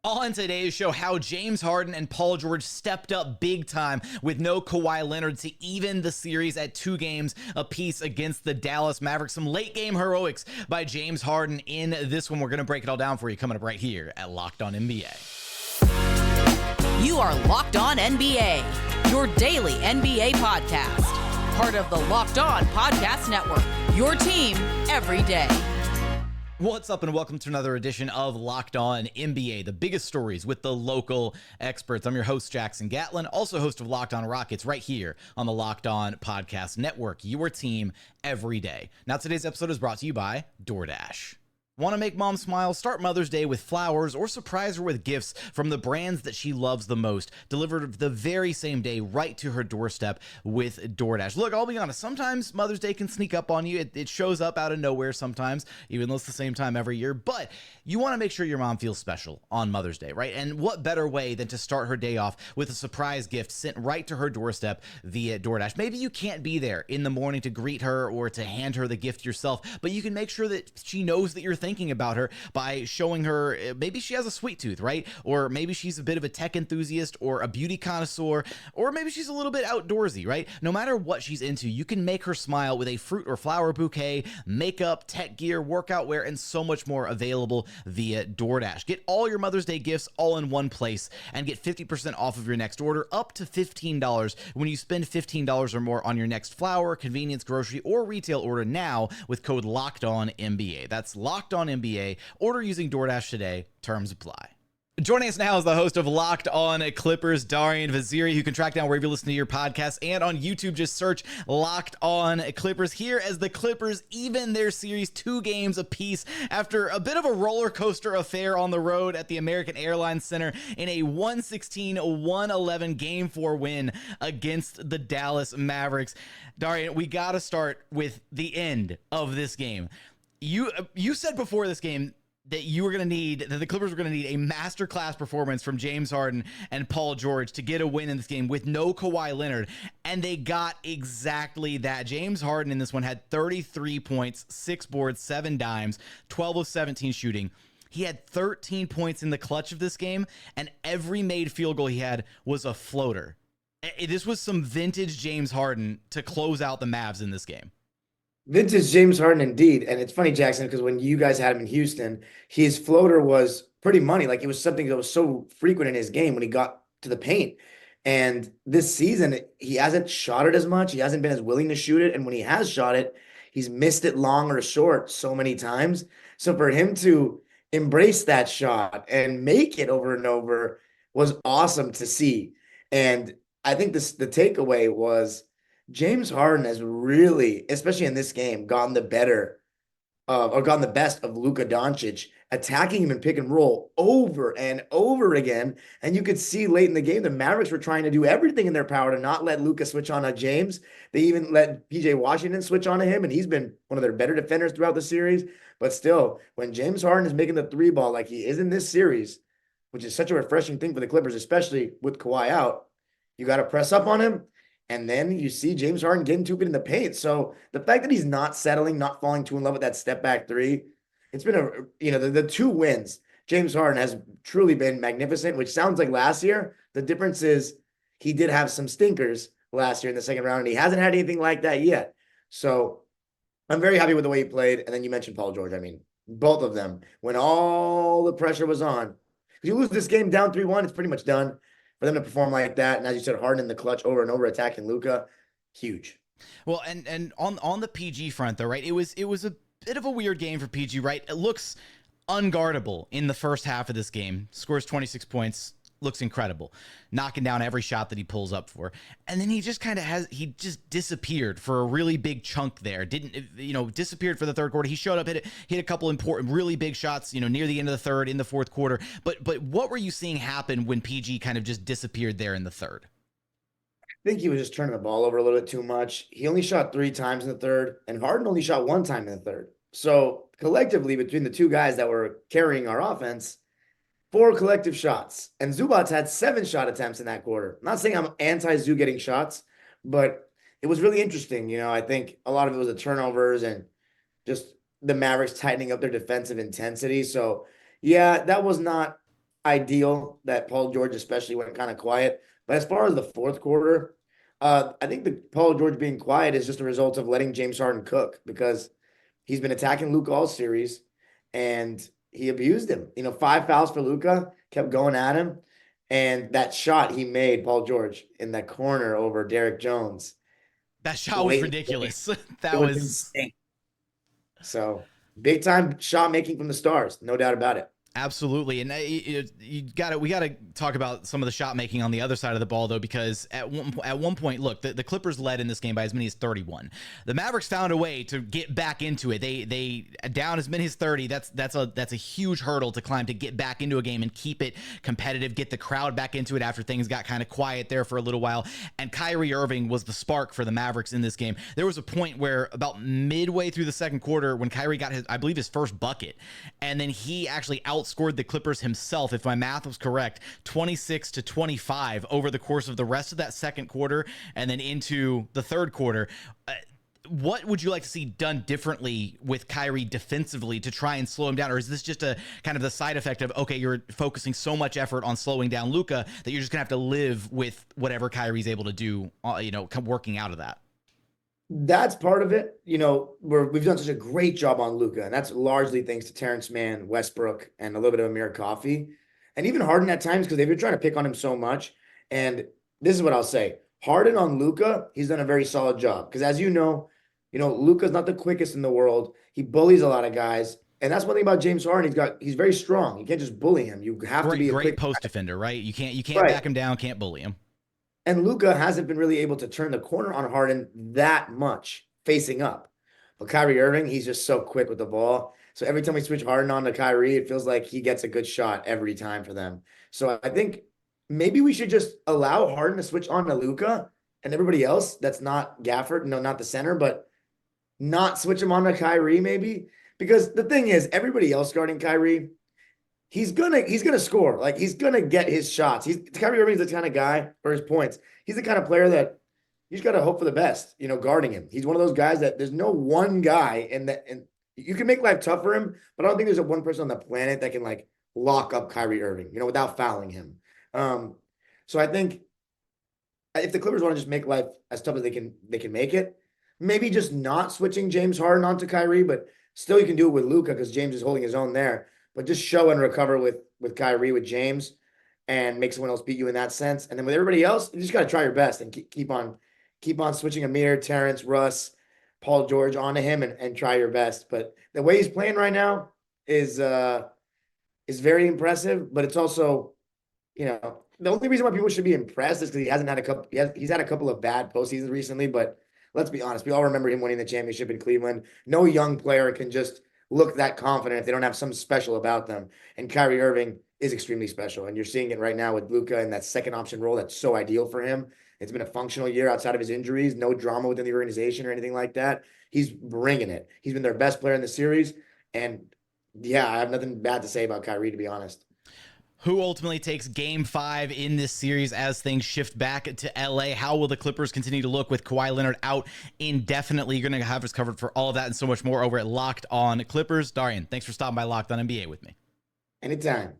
On today's show, how James Harden and Paul George stepped up big time with no Kawhi Leonard to even the series at 2 games apiece against the Dallas Mavericks. Some late game heroics by James Harden in this one. We're going to break it all down for you coming up right here at Locked On NBA. You are Locked On NBA, your daily NBA podcast. Part of the Locked On Podcast Network, your team every day. What's up and welcome to another edition of Locked On NBA, the biggest stories with the local experts. I'm your host, Jackson Gatlin, also host of Locked On Rockets right here on the Locked On Podcast Network, your team every day. Now, today's episode is brought to you by DoorDash. Want to make mom smile? Start Mother's Day with flowers or surprise her with gifts from the brands that she loves the most, delivered the very same day right to her doorstep with DoorDash. Look, I'll be honest, sometimes Mother's Day can sneak up on you. It shows up out of nowhere sometimes, even though it's the same time every year. But you want to make sure your mom feels special on Mother's Day, right? And what better way than to start her day off with a surprise gift sent right to her doorstep via DoorDash? Maybe you can't be there in the morning to greet her or to hand her the gift yourself, but you can make sure that she knows that you're thinking about her by showing her maybe she has a sweet tooth, right? Or maybe she's a bit of a tech enthusiast or a beauty connoisseur, or maybe she's a little bit outdoorsy, right? No matter what she's into, you can make her smile with a fruit or flower bouquet, makeup, tech gear, workout wear, and so much more available via DoorDash. Get all your Mother's Day gifts all in one place and get 50% off of your next order, up to $15 when you spend $15 or more on your next flower, convenience, grocery, or retail order now with code LOCKEDONNBA. That's Locked On NBA. Order using DoorDash today. Terms apply. Joining us now is the host of Locked On Clippers, Darian Vaziri, who can track down wherever you listen to your podcast, and on YouTube, just search Locked On Clippers. Here as the Clippers even their series 2 games apiece after a bit of a roller coaster affair on the road at the American Airlines Center in a 116-111 Game 4 win against the Dallas Mavericks. Darian, we got to start with the end of this game. You said before this game that the Clippers were going to need a masterclass performance from James Harden and Paul George to get a win in this game with no Kawhi Leonard, and they got exactly that. James Harden in this one had 33 points, 6 boards, 7 dimes, 12 of 17 shooting. He had 13 points in the clutch of this game, and every made field goal he had was a floater. This was some vintage James Harden to close out the Mavs in this game. Vintage James Harden indeed. And it's funny, Jackson, because when you guys had him in Houston, his floater was pretty money. Like, it was something that was so frequent in his game when he got to the paint. And this season, he hasn't shot it as much. He hasn't been as willing to shoot it. And when he has shot it, he's missed it long or short so many times. So for him to embrace that shot and make it over and over was awesome to see. And I think the takeaway was James Harden has really, especially in this game, gotten the best of Luka Doncic, attacking him in pick and roll over and over again. And you could see late in the game, the Mavericks were trying to do everything in their power to not let Luka switch on to James. They even let PJ Washington switch on to him, and he's been one of their better defenders throughout the series. But still, when James Harden is making the 3 ball like he is in this series, which is such a refreshing thing for the Clippers, especially with Kawhi out, you got to press up on him. And then you see James Harden getting 2 feet in the paint. So the fact that he's not settling, not falling too in love with that step back 3, it's been the 2 wins. James Harden has truly been magnificent, which sounds like last year. The difference is he did have some stinkers last year in the second round, and he hasn't had anything like that yet. So I'm very happy with the way he played. And then you mentioned Paul George. I mean, both of them, when all the pressure was on. If you lose this game down 3-1, it's pretty much done. For them to perform like that, and as you said, Harden in the clutch over and over, attacking Luka, huge. Well, and on the PG front, though, right? It was a bit of a weird game for PG, right? It looks unguardable in the first half of this game. Scores 26 points, looks incredible, knocking down every shot that he pulls up for. And then he just he just disappeared for a really big chunk there. Disappeared for the third quarter. He showed up, hit a couple important, really big shots, near the end of the third, in the fourth quarter. But what were you seeing happen when PG kind of just disappeared there in the third? I think he was just turning the ball over a little bit too much. He only shot 3 times in the third, and Harden only shot 1 time in the third. So collectively, between the 2 guys that were carrying our offense, 4 collective shots. And Zubats had 7 shot attempts in that quarter. I'm not saying I'm anti-Zoo getting shots, but it was really interesting. I think a lot of it was the turnovers and just the Mavericks tightening up their defensive intensity. So, yeah, that was not ideal that Paul George especially went kind of quiet. But as far as the fourth quarter, I think the Paul George being quiet is just a result of letting James Harden cook because he's been attacking Luka all series and he abused him. 5 fouls for Luka, kept going at him. And that shot he made, Paul George, in that corner over Derrick Jones. That shot was ridiculous. That was was insane. So big time shot making from the stars, no doubt about it. Absolutely. And we got to talk about some of the shot making on the other side of the ball, though, because at one point, look, the Clippers led in this game by as many as 31. The Mavericks found a way to get back into it. They down as many as 30. That's a huge hurdle to climb, to get back into a game and keep it competitive, get the crowd back into it after things got kind of quiet there for a little while. And Kyrie Irving was the spark for the Mavericks in this game. There was a point where about midway through the second quarter when Kyrie got his first bucket, and then he actually outscored the Clippers himself, if my math was correct, 26-25 over the course of the rest of that second quarter and then into the third quarter. What would you like to see done differently with Kyrie defensively to try and slow him down? Or is this just a kind of the side effect of, okay, you're focusing so much effort on slowing down Luka that you're just gonna have to live with whatever Kyrie's able to do, working out of that? That's part of it. We've done such a great job on Luka, and that's largely thanks to Terrence Mann, Westbrook, and a little bit of Amir Coffey, and even Harden at times because they've been trying to pick on him so much. And this is what I'll say: Harden on Luka, he's done a very solid job because, as Luka's not the quickest in the world. He bullies a lot of guys, and that's one thing about James Harden. He's very strong. You can't just bully him. You have to be a great quick post defender, right? You can't Right. back him down, can't bully him. And Luka hasn't been really able to turn the corner on Harden that much facing up. But Kyrie Irving, he's just so quick with the ball. So every time we switch Harden on to Kyrie, it feels like he gets a good shot every time for them. So I think maybe we should just allow Harden to switch on to Luka and everybody else that's not Gafford, not the center, but not switch him on to Kyrie maybe. Because the thing is, everybody else guarding Kyrie, he's gonna score. Like, he's gonna get his shots. Kyrie Irving's the kind of guy for his points. He's the kind of player that you just gotta hope for the best, guarding him. He's one of those guys that there's no one guy and you can make life tough for him, but I don't think there's one person on the planet that can lock up Kyrie Irving, without fouling him. So I think if the Clippers want to just make life as tough as they can make it, maybe just not switching James Harden onto Kyrie, but still you can do it with Luka because James is holding his own there. But just show and recover with Kyrie, with James, and make someone else beat you in that sense. And then with everybody else, you just got to try your best and keep on switching Amir, Terrence, Russ, Paul George onto him and try your best. But the way he's playing right now is very impressive. But it's also, the only reason why people should be impressed is because he's had a couple of bad postseasons recently. But let's be honest, we all remember him winning the championship in Cleveland. No young player can just look that confident if they don't have something special about them. And Kyrie Irving is extremely special. And you're seeing it right now with Luka in that second option role that's so ideal for him. It's been a functional year outside of his injuries, no drama within the organization or anything like that. He's bringing it. He's been their best player in the series. And yeah, I have nothing bad to say about Kyrie, to be honest. Who ultimately takes Game 5 in this series as things shift back to LA? How will the Clippers continue to look with Kawhi Leonard out indefinitely? You're going to have us covered for all of that and so much more over at Locked On Clippers. Darian, thanks for stopping by Locked On NBA with me. Anytime.